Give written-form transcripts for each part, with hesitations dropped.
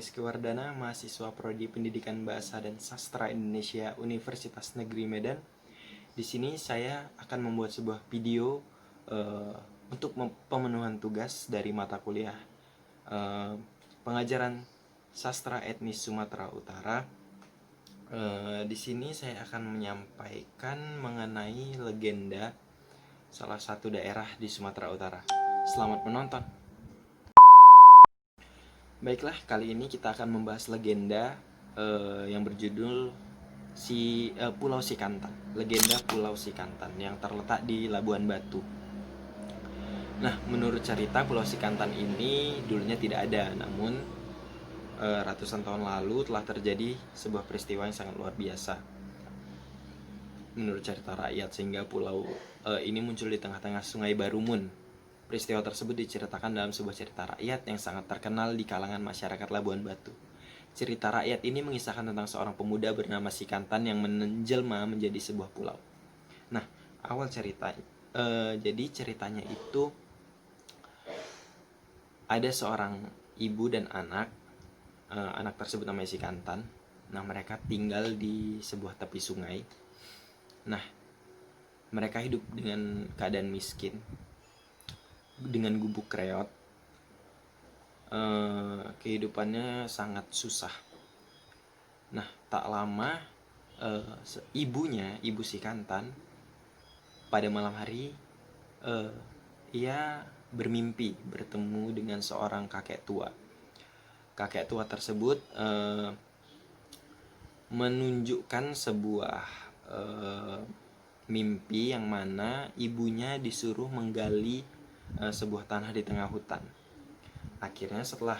Rizky Wardana, mahasiswa Prodi Pendidikan Bahasa dan Sastra Indonesia Universitas Negeri Medan. Di sini saya akan membuat sebuah video untuk pemenuhan tugas dari mata kuliah pengajaran sastra etnis Sumatera Utara. Di sini saya akan menyampaikan mengenai legenda salah satu daerah di Sumatera Utara. Selamat menonton. Baiklah, kali ini kita akan membahas legenda yang berjudul Pulau Sikantan. Legenda Pulau Sikantan yang terletak di Labuan Batu. Nah, menurut cerita Pulau Sikantan ini dulunya tidak ada, namun ratusan tahun lalu telah terjadi sebuah peristiwa yang sangat luar biasa menurut cerita rakyat, sehingga pulau ini muncul di tengah-tengah Sungai Barumun. Peristiwa tersebut diceritakan dalam sebuah cerita rakyat yang sangat terkenal di kalangan masyarakat Labuan Batu. Cerita rakyat ini mengisahkan tentang seorang pemuda bernama Sikantan yang menjelma menjadi sebuah pulau. Nah, awal cerita, jadi ceritanya itu ada seorang ibu dan anak. Anak tersebut namanya Sikantan. Nah, mereka tinggal di sebuah tepi sungai. Nah, mereka hidup dengan keadaan miskin, dengan gubuk reot. Kehidupannya sangat susah. Nah, tak lama ibu Sikantan pada malam hari ia bermimpi bertemu dengan seorang kakek tua. Kakek tua tersebut menunjukkan sebuah mimpi yang mana ibunya disuruh menggali sebuah tanah di tengah hutan. Akhirnya setelah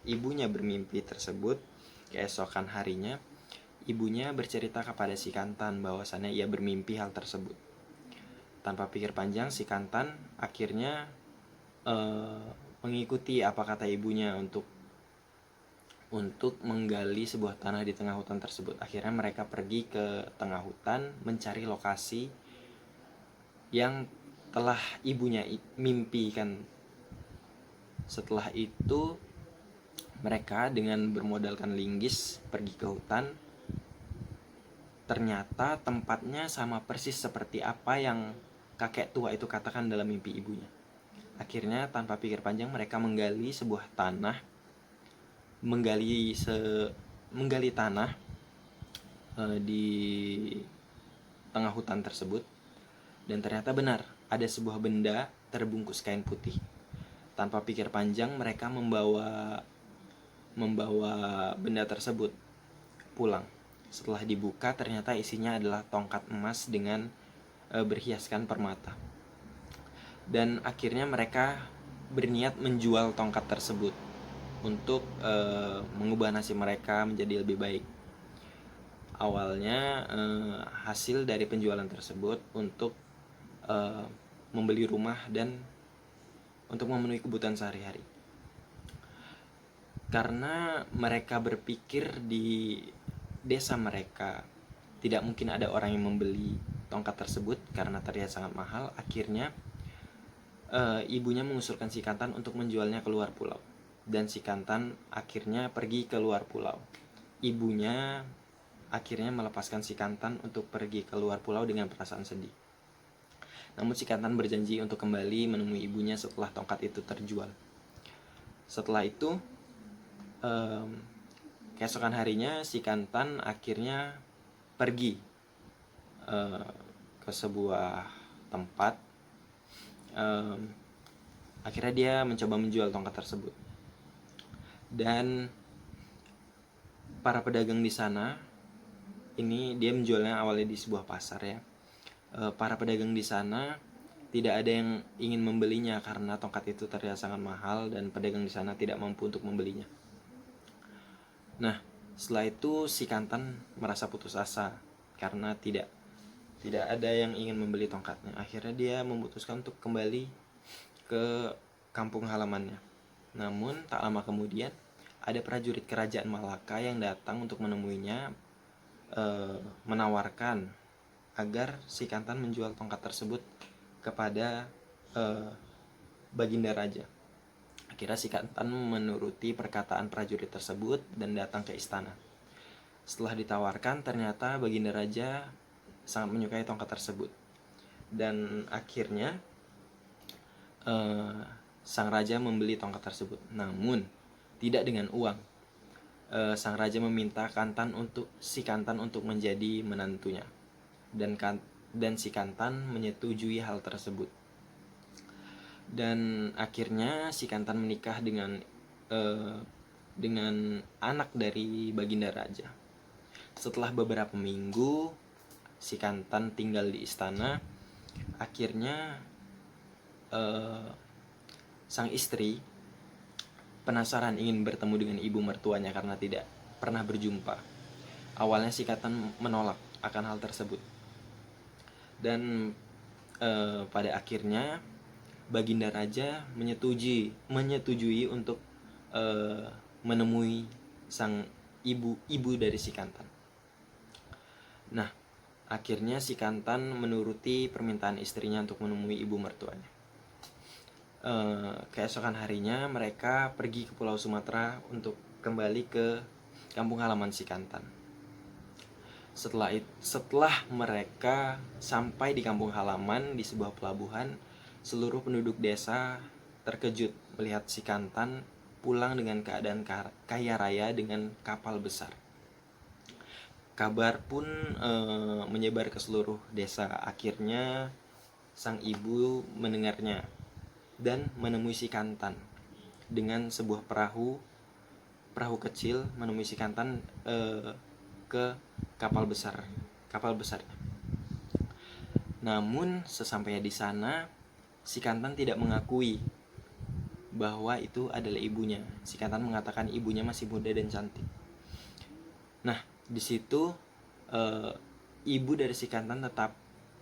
ibunya bermimpi tersebut, keesokan harinya ibunya bercerita kepada Sikantan bahwasannya ia bermimpi hal tersebut. Tanpa pikir panjang, Sikantan akhirnya mengikuti apa kata ibunya untuk menggali sebuah tanah di tengah hutan tersebut. Akhirnya mereka pergi ke tengah hutan mencari lokasi yang telah ibunya mimpikan. Setelah itu mereka dengan bermodalkan linggis pergi ke hutan. Ternyata tempatnya sama persis seperti apa yang kakek tua itu katakan dalam mimpi ibunya. Akhirnya tanpa pikir panjang mereka menggali sebuah tanah, menggali tanah di tengah hutan tersebut, dan ternyata benar ada sebuah benda terbungkus kain putih. Tanpa pikir panjang mereka membawa benda tersebut pulang. Setelah dibuka ternyata isinya adalah tongkat emas dengan berhiaskan permata. Dan akhirnya mereka berniat menjual tongkat tersebut untuk mengubah nasib mereka menjadi lebih baik. Awalnya hasil dari penjualan tersebut untuk membeli rumah dan untuk memenuhi kebutuhan sehari-hari. Karena mereka berpikir di desa mereka tidak mungkin ada orang yang membeli tongkat tersebut karena terlihat sangat mahal, akhirnya ibunya mengusulkan Sikantan untuk menjualnya ke luar pulau. Dan Sikantan akhirnya pergi ke luar pulau. Ibunya akhirnya melepaskan Sikantan untuk pergi ke luar pulau dengan perasaan sedih. Namun Sikantan berjanji untuk kembali menemui ibunya setelah tongkat itu terjual. Setelah itu keesokan harinya Sikantan akhirnya pergi ke sebuah tempat. Akhirnya dia mencoba menjual tongkat tersebut. Dan para pedagang di sana, ini dia menjualnya awalnya di sebuah pasar ya. Para pedagang di sana tidak ada yang ingin membelinya karena tongkat itu terlihat sangat mahal dan pedagang di sana tidak mampu untuk membelinya. Nah, setelah itu Sikantan merasa putus asa karena tidak ada yang ingin membeli tongkatnya. Akhirnya dia memutuskan untuk kembali ke kampung halamannya. Namun tak lama kemudian ada prajurit kerajaan Malaka yang datang untuk menemuinya, menawarkan agar Sikantan menjual tongkat tersebut kepada Baginda Raja. Akhirnya si Kantan menuruti perkataan prajurit tersebut dan datang ke istana. Setelah ditawarkan, ternyata Baginda Raja sangat menyukai tongkat tersebut. Dan akhirnya sang raja membeli tongkat tersebut. Namun tidak dengan uang. Sang raja meminta si Kantan untuk menjadi menantunya. Dan si Kantan menyetujui hal tersebut. Dan akhirnya si Kantan menikah dengan anak dari Baginda Raja. Setelah beberapa minggu si Kantan tinggal di istana, akhirnya sang istri penasaran ingin bertemu dengan ibu mertuanya karena tidak pernah berjumpa. Awalnya si Kantan menolak akan hal tersebut. Dan pada akhirnya Baginda Raja menyetujui untuk menemui sang ibu dari si Kantan. Nah, akhirnya si Kantan menuruti permintaan istrinya untuk menemui ibu mertuanya. Keesokan harinya mereka pergi ke Pulau Sumatera untuk kembali ke kampung halaman si Kantan. Setelah mereka sampai di kampung halaman di sebuah pelabuhan, seluruh penduduk desa terkejut melihat si Kantan pulang dengan keadaan kaya raya dengan kapal besar. Kabar pun menyebar ke seluruh desa. Akhirnya sang ibu mendengarnya dan menemui si Kantan dengan sebuah perahu kecil, menemui si Kantan ke kapal besarnya. Namun sesampainya di sana, si Kantan tidak mengakui bahwa itu adalah ibunya. Si Kantan mengatakan ibunya masih muda dan cantik. Nah, di situ ibu dari si Kantan tetap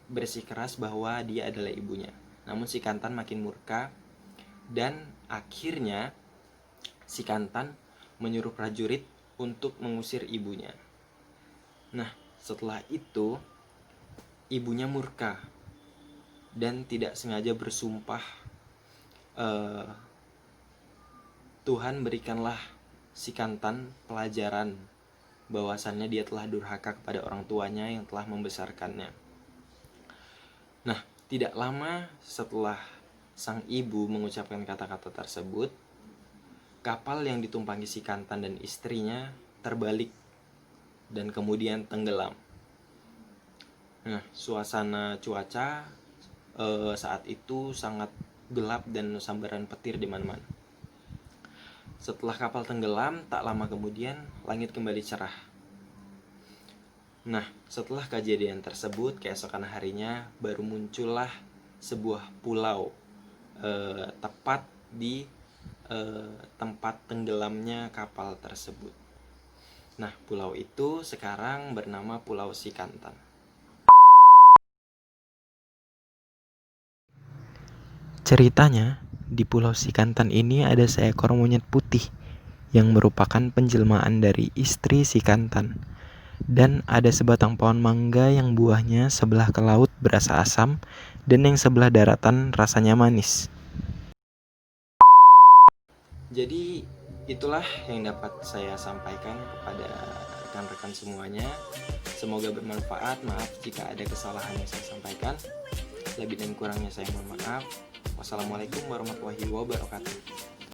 bersikeras bahwa dia adalah ibunya. Namun si Kantan makin murka dan akhirnya si Kantan menyuruh prajurit untuk mengusir ibunya. Nah, setelah itu ibunya murka dan tidak sengaja bersumpah, Tuhan berikanlah si Kantan pelajaran bahwasannya dia telah durhaka kepada orang tuanya yang telah membesarkannya. Nah, tidak lama setelah sang ibu mengucapkan kata-kata tersebut, kapal yang ditumpangi si Kantan dan istrinya terbalik dan kemudian tenggelam. Nah, suasana cuaca saat itu sangat gelap dan sambaran petir di mana-mana. Setelah kapal tenggelam, tak lama kemudian langit kembali cerah. Nah, setelah kejadian tersebut, keesokan harinya baru muncullah sebuah pulau tepat di tempat tenggelamnya kapal tersebut. Nah, pulau itu sekarang bernama Pulau Sikantan. Ceritanya, di Pulau Sikantan ini ada seekor monyet putih yang merupakan penjelmaan dari istri Sikantan. Dan ada sebatang pohon mangga yang buahnya sebelah ke laut berasa asam dan yang sebelah daratan rasanya manis. Jadi itulah yang dapat saya sampaikan kepada rekan-rekan semuanya. Semoga bermanfaat. Maaf jika ada kesalahan yang saya sampaikan. Lebih dan kurangnya saya mohon maaf. Wassalamualaikum warahmatullahi wabarakatuh.